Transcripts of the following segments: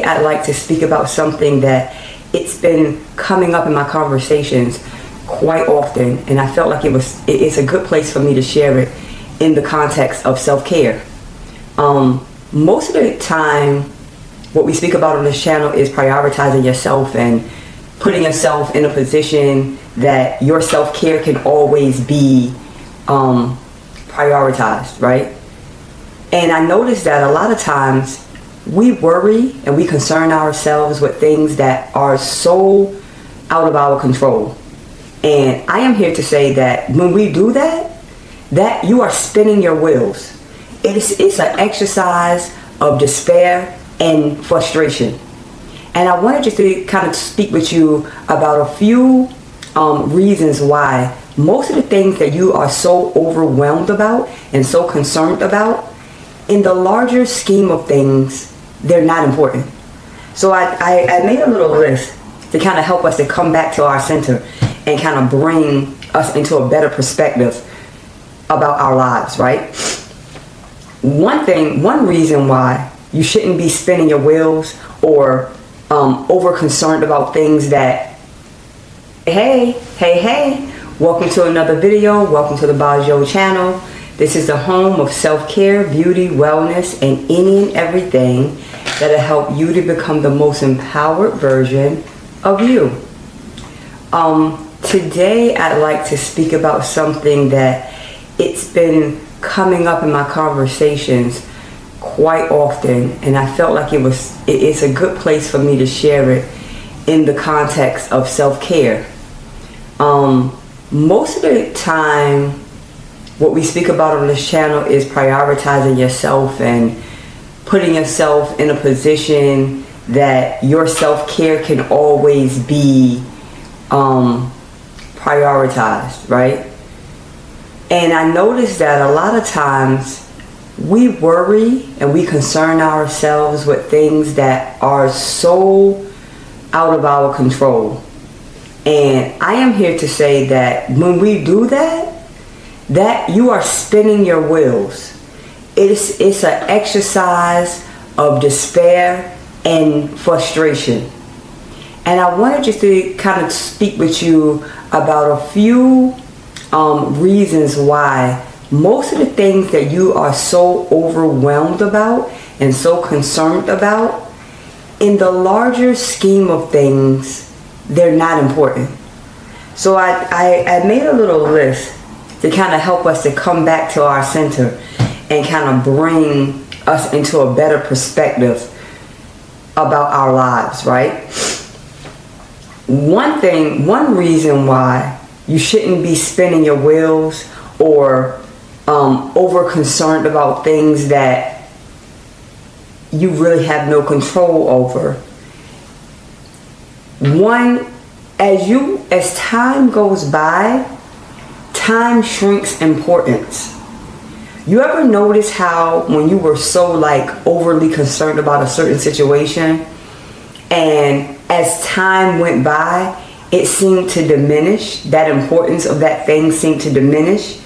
I'd like to speak about something that it's been coming up in my conversations quite often, and I felt like it's a good place for me to share it in the context of self-care. Most of the time, what we speak about on this channel is prioritizing yourself and putting yourself in a position that your self-care can always be prioritized, right? And I noticed that a lot of times we worry and we concern ourselves with things that are so out of our control. And I am here to say that when we do that, that you are spinning your wheels. It's an exercise of despair and frustration. And I wanted just to kind of speak with you about a few reasons why most of the things that you are so overwhelmed about and so concerned about, in the larger scheme of things, they're not important. So I made a little list to kind of help us to come back to our center and kind of bring us into a better perspective about our lives, right? One reason why you shouldn't be spinning your wheels or over concerned about things that, hey, welcome to another video, welcome to the Bajo channel. This is the home of self-care, beauty, wellness, and any and everything that'll help you to become the most empowered version of you. Today I'd like to speak about something that it's been coming up in my conversations quite often, and I felt like it's a good place for me to share it in the context of self-care. Most of the time, what we speak about on this channel is prioritizing yourself and putting yourself in a position that your self-care can always be prioritized, right? And I noticed that a lot of times we worry and we concern ourselves with things that are so out of our control. And I am here to say that when we do that, that you are spinning your wheels. It's an exercise of despair and frustration. And I wanted just to kind of speak with you about a few reasons why most of the things that you are so overwhelmed about and so concerned about, in the larger scheme of things, they're not important. So I made a little list to kind of help us to come back to our center and kind of bring us into a better perspective about our lives, right? One reason why you shouldn't be spinning your wheels or over concerned about things that you really have no control over. As time goes by, time shrinks importance. You ever notice how when you were so overly concerned about a certain situation, and as time went by, it seemed to diminish, that importance of that thing seemed to diminish?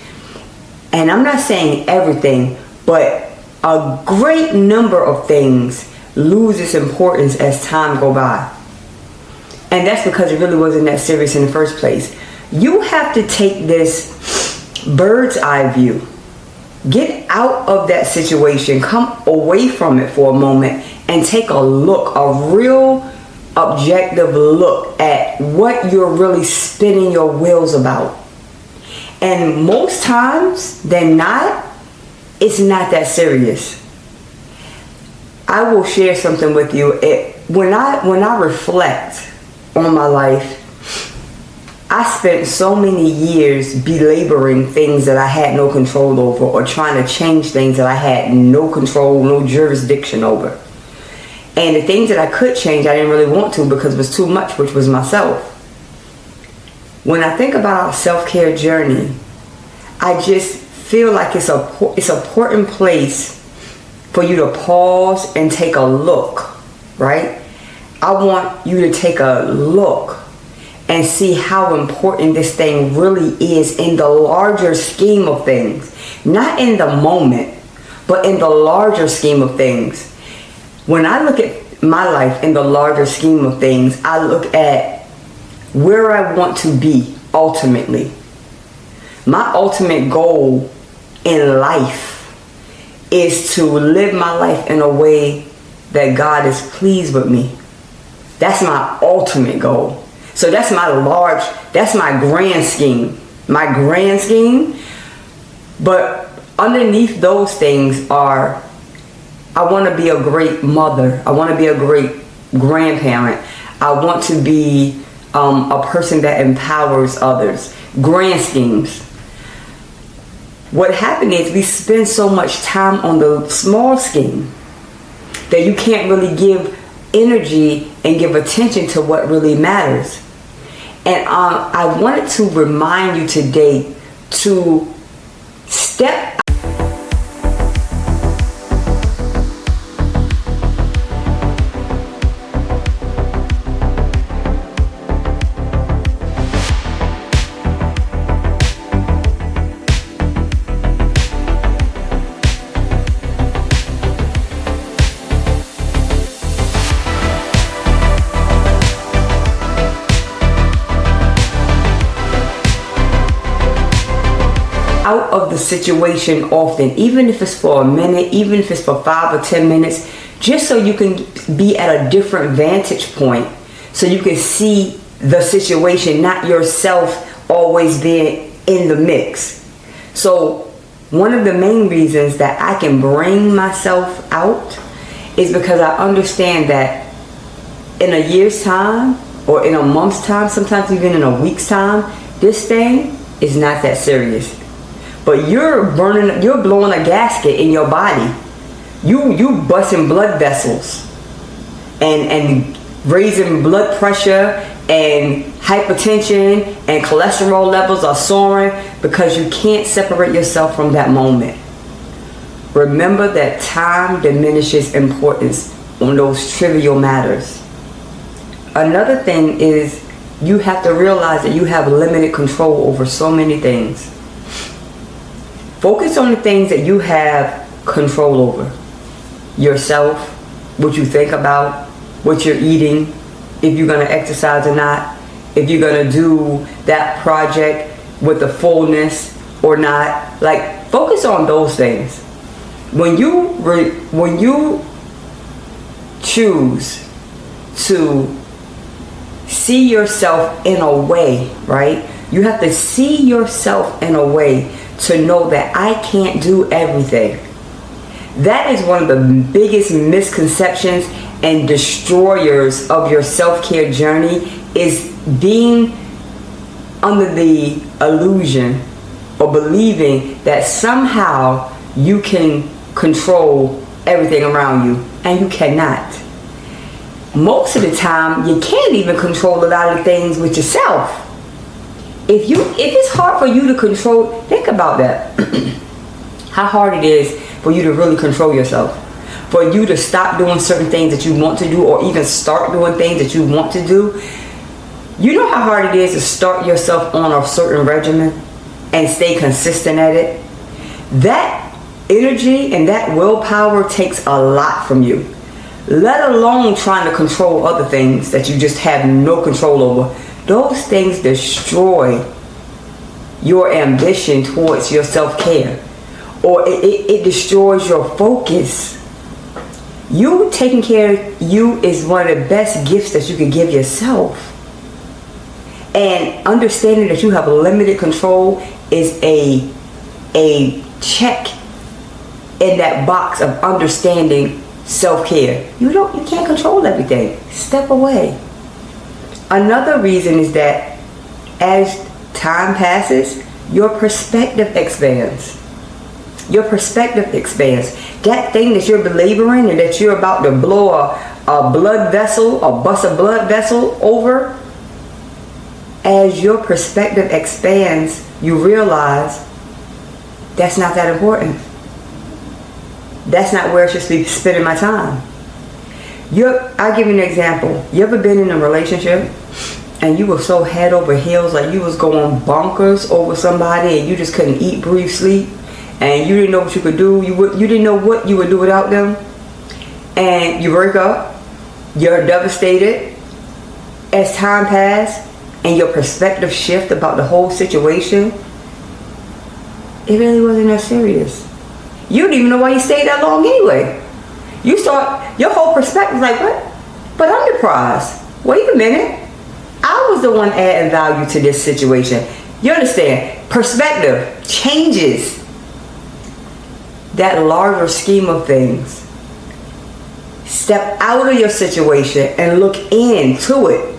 And I'm not saying everything, but a great number of things lose its importance as time go by. And that's because it really wasn't that serious in the first place. You have to take this bird's eye view. Get out of that situation, come away from it for a moment, and take a look, a real objective look at what you're really spinning your wheels about. And most times than not, it's not that serious. I will share something with you. When I reflect on my life, I spent so many years belaboring things that I had no control over, or trying to change things that I had no control, no jurisdiction over. And the things that I could change, I didn't really want to because it was too much, which was myself. When I think about our self-care journey, I just feel like it's an important place for you to pause and take a look, right? I want you to take a look and see how important this thing really is in the larger scheme of things. Not in the moment, but in the larger scheme of things. When I look at my life in the larger scheme of things, I look at where I want to be ultimately. My ultimate goal in life is to live my life in a way that God is pleased with me. That's my ultimate goal. So that's my grand scheme. My grand scheme. But underneath those things are, I want to be a great mother. I want to be a great grandparent. I want to be a person that empowers others. Grand schemes. What happened is we spend so much time on the small scheme that you can't really give energy and give attention to what really matters. And I wanted to remind you today to step out of the situation often, even if it's for a minute, even if it's for 5 or 10 minutes, just so you can be at a different vantage point, so you can see the situation, not yourself always being in the mix. So one of the main reasons that I can bring myself out is because I understand that in a year's time or in a month's time, sometimes even in a week's time, this thing is not that serious. But you're blowing a gasket in your body. You busting blood vessels and raising blood pressure, and hypertension and cholesterol levels are soaring because you can't separate yourself from that moment. Remember that time diminishes importance on those trivial matters. Another thing is you have to realize that you have limited control over so many things. Focus on the things that you have control over. Yourself, what you think about, what you're eating, if you're going to exercise or not, if you're going to do that project with the fullness or not. Like, focus on those things. When you choose to see yourself in a way, right? You have to see yourself in a way to know that I can't do everything. That is one of the biggest misconceptions and destroyers of your self-care journey, is being under the illusion or believing that somehow you can control everything around you, and you cannot. Most of the time, you can't even control a lot of things with yourself. If it's hard for you to control, think about that. How hard it is for you to really control yourself. For you to stop doing certain things that you want to do, or even start doing things that you want to do. You know how hard it is to start yourself on a certain regimen and stay consistent at it? That energy and that willpower takes a lot from you. Let alone trying to control other things that you just have no control over. Those things destroy your ambition towards your self-care, or it destroys your focus. You taking care of you is one of the best gifts that you can give yourself. And understanding that you have limited control is a check in that box of understanding self-care. You can't control everything. Step away. Another reason is that as time passes, your perspective expands. Your perspective expands. That thing that you're belaboring and that you're about to blow a blood vessel, or bust a blood vessel over, as your perspective expands, you realize that's not that important. That's not where I should be spending my time. I'll give you an example. You ever been in a relationship and you were so head over heels, like you was going bonkers over somebody and you just couldn't eat, breathe, sleep, and you didn't know what you could do. You didn't know what you would do without them, and you break up, you're devastated as time passed and your perspective shift about the whole situation, it really wasn't that serious. You didn't even know why you stayed that long anyway. You start, your whole perspective like, what? But I'm the prize. Wait a minute. I was the one adding value to this situation. You understand? Perspective changes that larger scheme of things. Step out of your situation and look into it.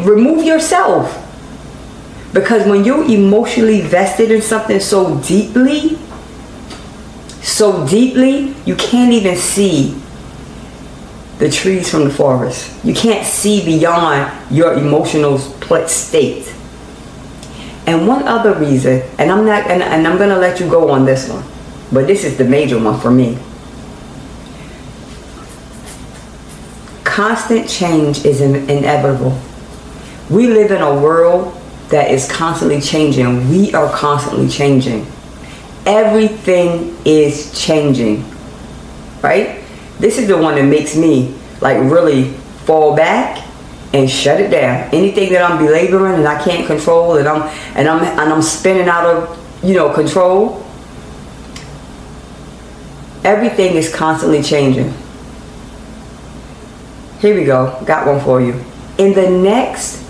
Remove yourself. Because when you're emotionally vested in something so deeply, you can't even see the trees from the forest. You can't see beyond your emotional state. And one other reason, and I'm gonna let you go on this one, but this is the major one for me. Constant change is inevitable. We live in a world that is constantly changing. We are constantly changing. Everything is changing, right? This is the one that makes me like really fall back and shut it down. Anything that I'm belaboring and I can't control, and I'm spinning out of control. Everything is constantly changing. Here we go. Got one for you. In the next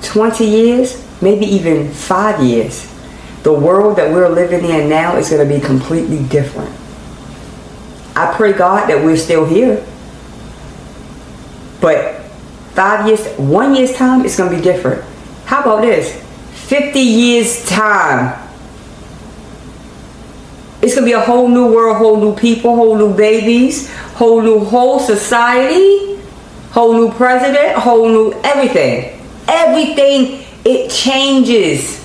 20 years, maybe even 5 years, the world that we're living in now is going to be completely different. I pray God that we're still here. But 5 years, 1 year's time, it's going to be different. How about this? 50 years time. It's going to be a whole new world, whole new people, whole new babies, whole society, whole new president, whole new everything. Everything, it changes.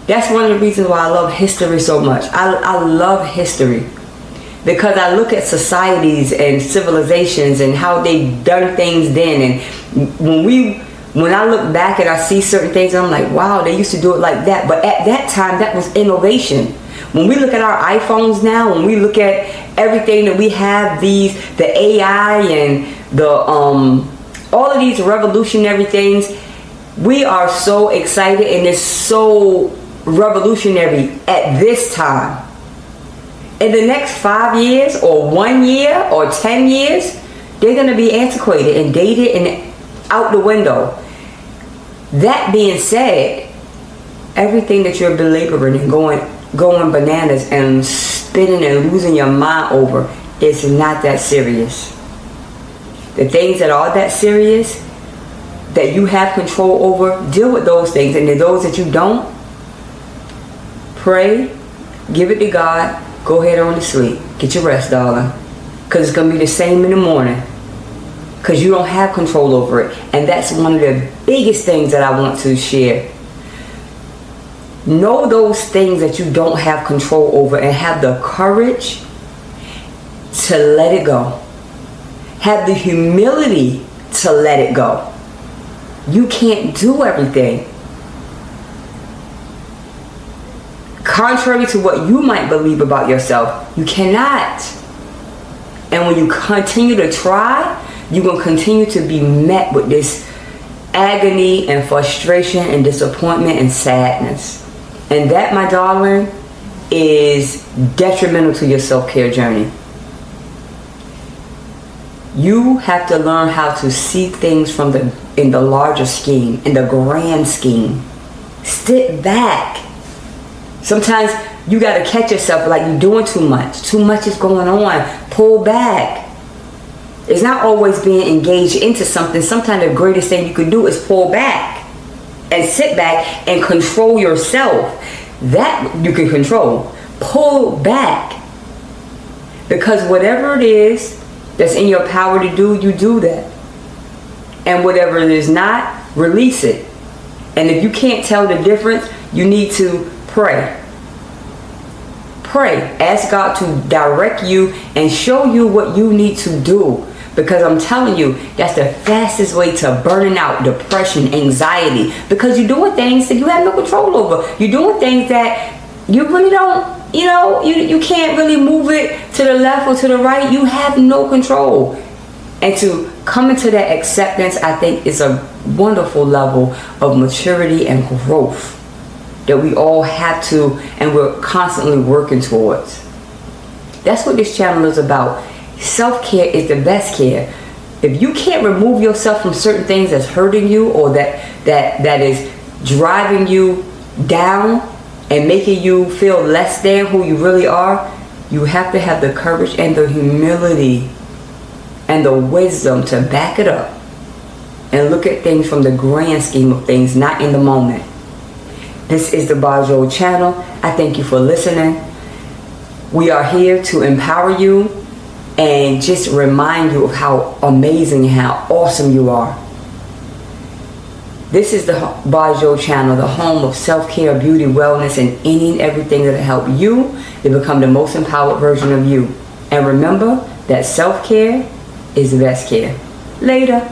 That's one of the reasons why I love history so much. I love history because I look at societies and civilizations and how they done things then. And when I look back and I see certain things, I'm like, wow, they used to do it like that. But at that time, that was innovation. When we look at our iPhones now, when we look at everything that we have, the AI and the all of these revolutionary things, we are so excited and it's so revolutionary at this time. In the next 5 years or 1 year or 10 years, they're going to be antiquated and dated and out the window. That being said, everything that you're belaboring and going bananas and spinning and losing your mind over is not that serious. The things that are that serious, that you have control over, deal with those things. And those that you don't, pray, give it to God, go ahead on to sleep. Get your rest, darling. Because it's going to be the same in the morning. Because you don't have control over it. And that's one of the biggest things that I want to share. Know those things that you don't have control over and have the courage to let it go. Have the humility to let it go. You can't do everything. Contrary to what you might believe about yourself, you cannot. And when you continue to try, you're going to continue to be met with this agony and frustration and disappointment and sadness. And that, my darling, is detrimental to your self-care journey. You have to learn how to see things in the larger scheme, in the grand scheme. Sit back. Sometimes you got to catch yourself like you're doing too much. Too much is going on. Pull back. It's not always being engaged into something. Sometimes the greatest thing you can do is pull back and sit back and control yourself. That you can control. Pull back. Because whatever it is that's in your power to do, you do that. And whatever it is not, release it. And if you can't tell the difference, you need to pray. Pray. Ask God to direct you and show you what you need to do. Because I'm telling you, that's the fastest way to burning out, depression, anxiety. Because you're doing things that you have no control over. You're doing things that you really don't, you can't really move it to the left or to the right, you have no control. And to come into that acceptance, I think, is a wonderful level of maturity and growth that we all have to, and we're constantly working towards. That's what this channel is about. Self-care is the best care. If you can't remove yourself from certain things that's hurting you, or that is driving you down and making you feel less than who you really are, you have to have the courage and the humility and the wisdom to back it up and look at things from the grand scheme of things, not in the moment. This is the Bajo channel. I thank you for listening. We are here to empower you and just remind you of how amazing and how awesome you are. This is the Bajo channel, the home of self-care, beauty, wellness, and any and everything that will help you to become the most empowered version of you. And remember that self-care is the best care. Later.